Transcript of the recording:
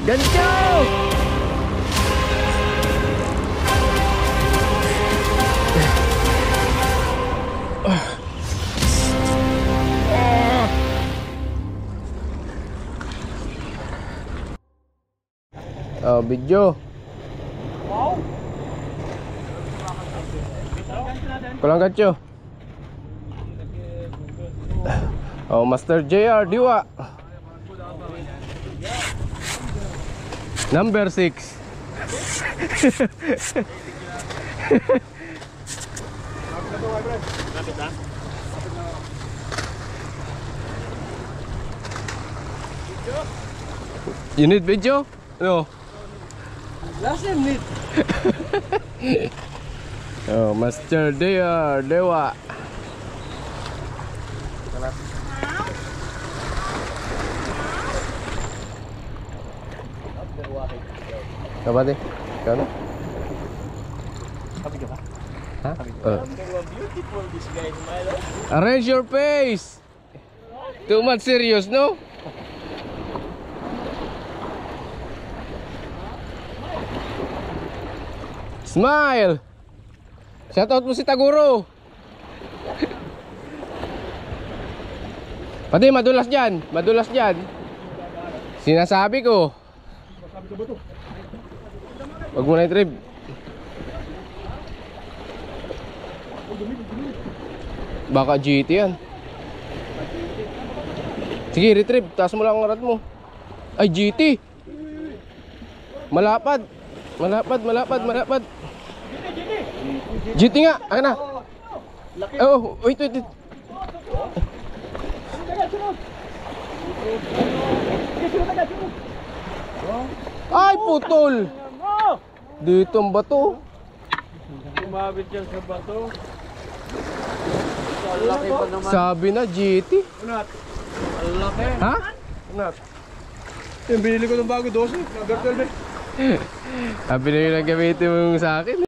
Gancho! Oh, video. Wow. Kulang gancho. Oh, Master JR Diwa. Number 6. You need video? No. Last name need. Oh, Master JR Dewa. Coba deh, kau Happy ka ba? Hah? Beautiful this guy, Milo. Arrange your face. Too much serious, no? Smile. Shoutout mo si Taguro. Pati madulas dyan. Madulas dyan. Sinasabi ko. Wag mo na i-trip. Baka GT yan. Sige, retrieve. Taas mo lang ang rad mo. Ay, GT. Malapad. Malapad, malapad, malapad. GT nga. Ayan na. Oh, wait, wait, wait. Ay, putol. Dito ang bato. Kumabit yan sa bato. Laki pa naman. Sabi na GT. Unat. Laki. Ha? Unat. Yung binili ko ng bago 12. Number 12 eh. Sabi na yun ang gamitin mo sa akin.